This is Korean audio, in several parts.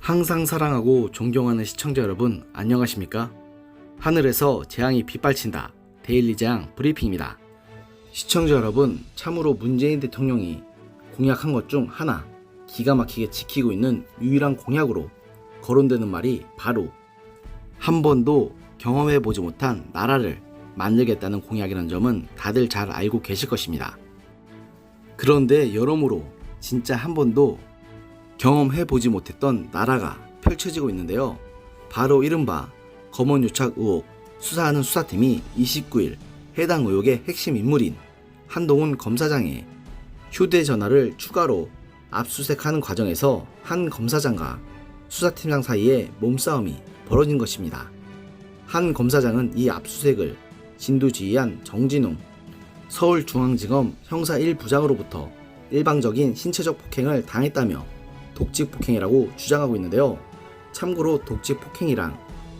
항상 사랑하고 존경하는 시청자 여러분, 안녕하십니까? 하늘에서 재앙이 빗발친다. 데일리 재앙 브리핑입니다. 시청자 여러분, 참으로 문재인 대통령이 공약한 것 중 하나, 기가 막히게 지키고 있는 유일한 공약으로 거론되는 말이 바로 한 번도 경험해보지 못한 나라를 만들겠다는 공약이라는 점은 다들 잘 알고 계실 것입니다. 그런데 여러모로 진짜 한 번도 경험해보지 못했던 나라가 펼쳐지고 있는데요. 바로 이른바 검언유착 의혹 수사하는 수사팀이 29일 해당 의혹의 핵심 인물인 한동훈 검사장의 휴대전화를 추가로 압수수색하는 과정에서 한 검사장과 수사팀장 사이에 몸싸움이 벌어진 것입니다. 한 검사장은 이 압수수색을 진두지휘한 정진웅 서울중앙지검 형사 1부장으로부터 일방적인 신체적 폭행을 당했다며 독직폭행이라고 주장하고 있는데요. 참고로 독직폭행이란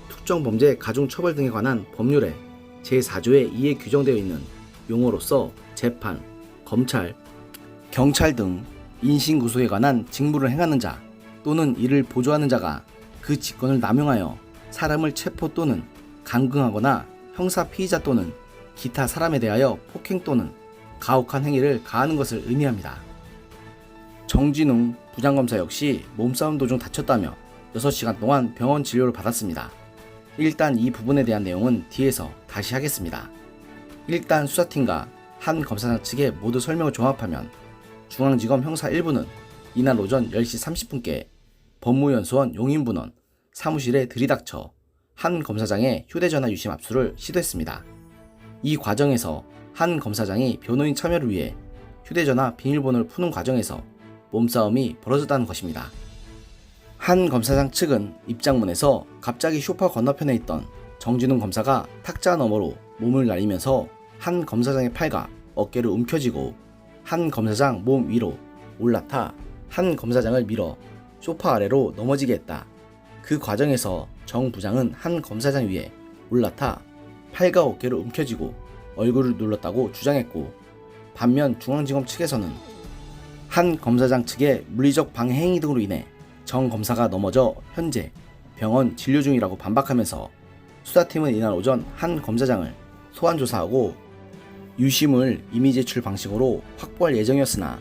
특정범죄 가중처벌 등에 관한 법률의 제4조에 이에 규정되어 있는 용어로서 재판, 검찰, 경찰 등 인신구속에 관한 직무를 행하는 자 또는 이를 보조하는 자가 그 직권을 남용하여 사람을 체포 또는 감금하거나 형사 피의자 또는 기타 사람에 대하여 폭행 또는 가혹한 행위를 가하는 것을 의미합니다. 정진웅 부장검사 역시 몸싸움 도중 다쳤다며 6시간 동안 병원 진료를 받았습니다. 일단 이 부분에 대한 내용은 뒤에서 다시 하겠습니다. 일단 수사팀과 한 검사장 측의 모두 설명을 종합하면 중앙지검 형사 1부는 이날 오전 10시 30분께 법무연수원 용인분원 사무실에 들이닥쳐 한 검사장의 휴대전화 유심 압수를 시도했습니다. 이 과정에서 한 검사장이 변호인 참여를 위해 휴대전화 비밀번호를 푸는 과정에서 몸싸움이 벌어졌다는 것입니다. 한 검사장 측은 입장문에서 갑자기 소파 건너편에 있던 정진웅 검사가 탁자 너머로 몸을 날리면서 한 검사장의 팔과 어깨를 움켜쥐고 한 검사장 몸 위로 올라타 한 검사장을 밀어 소파 아래로 넘어지게 했다. 그 과정에서 정 부장은 한 검사장 위에 올라타 팔과 어깨를 움켜쥐고 얼굴을 눌렀다고 주장했고, 반면 중앙지검 측에서는 한 검사장 측의 물리적 방해 행위 등으로 인해 정 검사가 넘어져 현재 병원 진료 중이라고 반박하면서 수사팀은 이날 오전 한 검사장을 소환 조사하고 유심을 이미 제출 방식으로 확보할 예정이었으나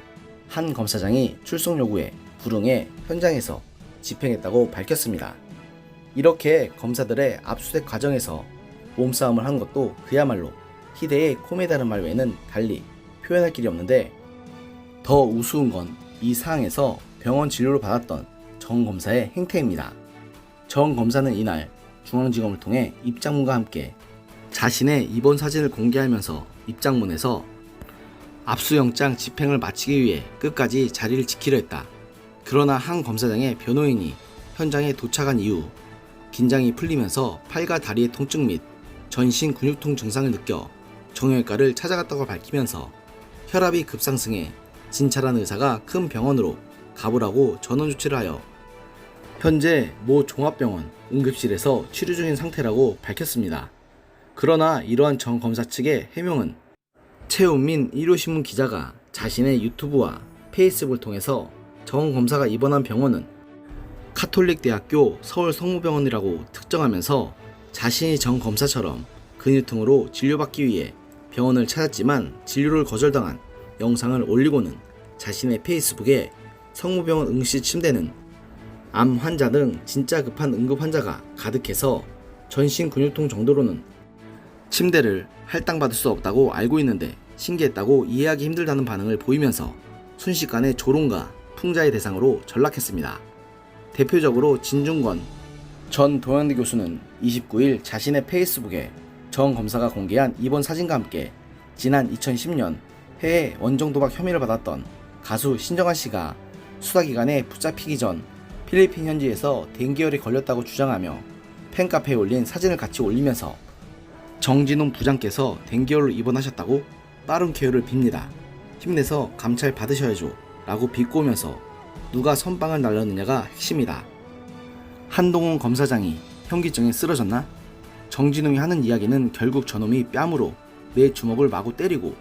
한 검사장이 출석 요구에 불응해 현장에서 집행했다고 밝혔습니다. 이렇게 검사들의 압수수색 과정에서 몸싸움을 한 것도 그야말로 희대의 코미디라는 말 외에는 달리 표현할 길이 없는데, 더 우스운 건 이 사항에서 병원 진료를 받았던 정 검사의 행태입니다. 정 검사는 이날 중앙지검을 통해 입장문과 함께 자신의 입원 사진을 공개하면서 입장문에서 압수영장 집행을 마치기 위해 끝까지 자리를 지키려 했다. 그러나 한 검사장의 변호인이 현장에 도착한 이후 긴장이 풀리면서 팔과 다리의 통증 및 전신 근육통 증상을 느껴 정형외과를 찾아갔다고 밝히면서 혈압이 급상승해 진찰한 의사가 큰 병원으로 가보라고 전원 조치를 하여 현재 모 종합병원 응급실에서 치료 중인 상태라고 밝혔습니다. 그러나 이러한 정 검사 측의 해명은 최운민 일요신문 기자가 자신의 유튜브와 페이스북을 통해서 정 검사가 입원한 병원은 카톨릭대학교 서울성모병원이라고 특정하면서 자신이 정 검사처럼 근육통으로 진료받기 위해 병원을 찾았지만 진료를 거절당한 영상을 올리고는 자신의 페이스북에 성모병원 응시 침대는 암 환자 등 진짜 급한 응급 환자가 가득해서 전신 근육통 정도로는 침대를 할당받을 수 없다고 알고 있는데 신기했다고 이해하기 힘들다는 반응을 보이면서 순식간에 조롱과 풍자의 대상으로 전락했습니다. 대표적으로 진중권 전 동양대 교수는 29일 자신의 페이스북에 정 검사가 공개한 입원 사진과 함께 지난 2010년 해외 원정도박 혐의를 받았던 가수 신정아 씨가 수사기관에 붙잡히기 전 필리핀 현지에서 댕기열이 걸렸다고 주장하며 팬카페에 올린 사진을 같이 올리면서 정진웅 부장께서 댕기열로 입원하셨다고 빠른 쾌유를 빕니다. 힘내서 감찰 받으셔야죠 라고 비꼬면서 누가 선빵을 날렸느냐가 핵심이다. 한동훈 검사장이 현기증에 쓰러졌나? 정진웅이 하는 이야기는 결국 저놈이 뺨으로 내 주먹을 마구 때리고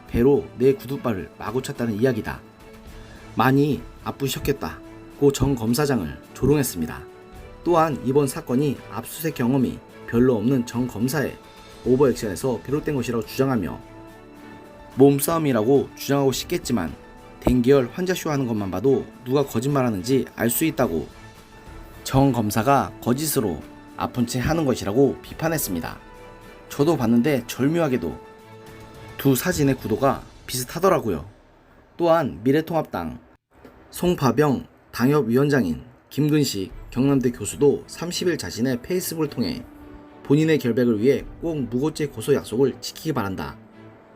배로 내 구두발을 마구 찼다는 이야기다. 많이 아프셨겠다. 고 정 검사장을 조롱했습니다. 또한 이번 사건이 압수수색 경험이 별로 없는 정 검사의 오버액션에서 비롯된 것이라고 주장하며 몸싸움이라고 주장하고 싶겠지만 댕기열 환자쇼 하는 것만 봐도 누가 거짓말하는지 알 수 있다고 정 검사가 거짓으로 아픈 채 하는 것이라고 비판했습니다. 저도 봤는데 절묘하게도 두 사진의 구도가 비슷하더라고요. 또한 미래통합당 송파병 당협위원장인 김근식 경남대 교수도 30일 자신의 페이스북을 통해 본인의 결백을 위해 꼭 무고죄 고소 약속을 지키기 바란다.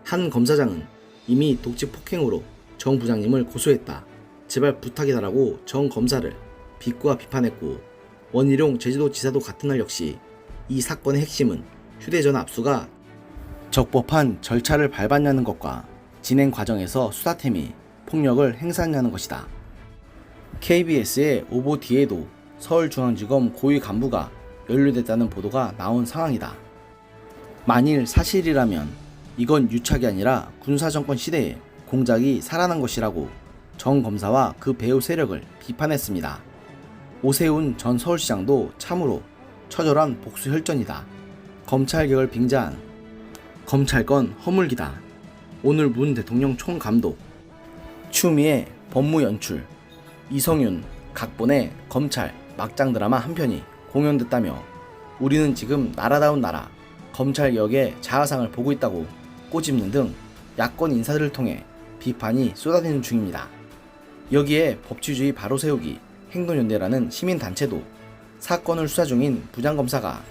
한 검사장은 이미 독직 폭행으로 정 부장님을 고소했다. 제발 부탁이다라고 정 검사를 비꼬아 비판했고, 원희룡 제주도지사도 같은 날 역시 이 사건의 핵심은 휴대전화 압수가 적법한 절차를 밟았냐는 것과 진행 과정에서 수사팀이 폭력을 행사했냐는 것이다. KBS의 오보 뒤에도 서울중앙지검 고위 간부가 연루됐다는 보도가 나온 상황이다. 만일 사실이라면 이건 유착이 아니라 군사정권 시대에 공작이 살아난 것이라고 정 검사와 그 배후 세력을 비판했습니다. 오세훈 전 서울시장도 참으로 처절한 복수혈전이다. 검찰개혁을 빙자한 검찰권 허물기다. 오늘 문 대통령 총감독, 추미애 법무연출, 이성윤 각본의 검찰 막장 드라마 한 편이 공연됐다며 우리는 지금 나라다운 나라 검찰개혁의 자화상을 보고 있다고 꼬집는 등 야권 인사들을 통해 비판이 쏟아지는 중입니다. 여기에 법치주의 바로 세우기 행동연대라는 시민단체도 사건을 수사 중인 부장검사가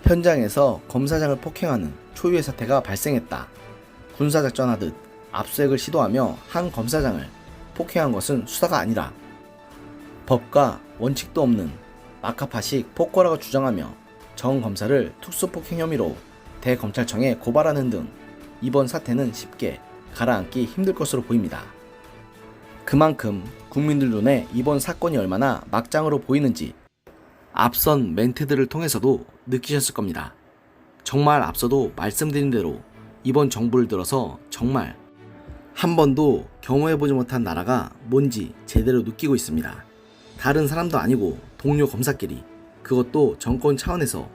현장에서 검사장을 폭행하는 초유의 사태가 발생했다. 군사작전하듯 압수수색을 시도하며 한 검사장을 폭행한 것은 수사가 아니라 법과 원칙도 없는 마카파식 폭거라고 주장하며 정 검사를 특수폭행 혐의로 대검찰청에 고발하는 등 이번 사태는 쉽게 가라앉기 힘들 것으로 보입니다. 그만큼 국민들 눈에 이번 사건이 얼마나 막장으로 보이는지 앞선 멘트들을 통해서도 느끼셨을 겁니다. 정말 앞서도 말씀드린 대로 이번 정부를 들어서 정말 한 번도 경험해보지 못한 나라가 뭔지 제대로 느끼고 있습니다. 다른 사람도 아니고 동료 검사끼리, 그것도 정권 차원에서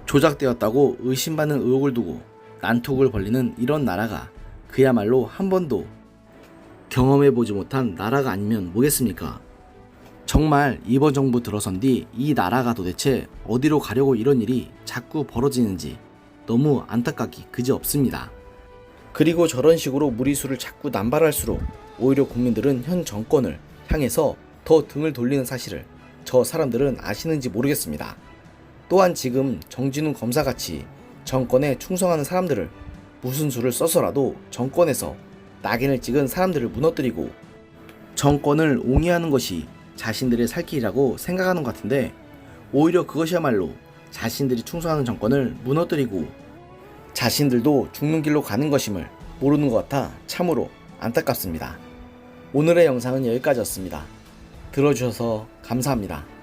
조작되었다고 의심받는 의혹을 두고 난톡을 벌리는 이런 나라가 그야말로 한 번도 경험해보지 못한 나라가 아니면 뭐겠습니까? 정말 이번 정부 들어선 뒤 이 나라가 도대체 어디로 가려고 이런 일이 자꾸 벌어지는지 너무 안타깝기 그지없습니다. 그리고 저런 식으로 무리수를 자꾸 남발할수록 오히려 국민들은 현 정권을 향해서 더 등을 돌리는 사실을 저 사람들은 아시는지 모르겠습니다. 또한 지금 정진훈 검사같이 정권에 충성하는 사람들을 무슨 수를 써서라도 정권에서 낙인을 찍은 사람들을 무너뜨리고 정권을 옹이하는 것이 자신들의 살 길이라고 생각하는 것 같은데, 오히려 그것이야말로 자신들이 충성하는 정권을 무너뜨리고 자신들도 죽는 길로 가는 것임을 모르는 것 같아 참으로 안타깝습니다. 오늘의 영상은 여기까지였습니다. 들어주셔서 감사합니다.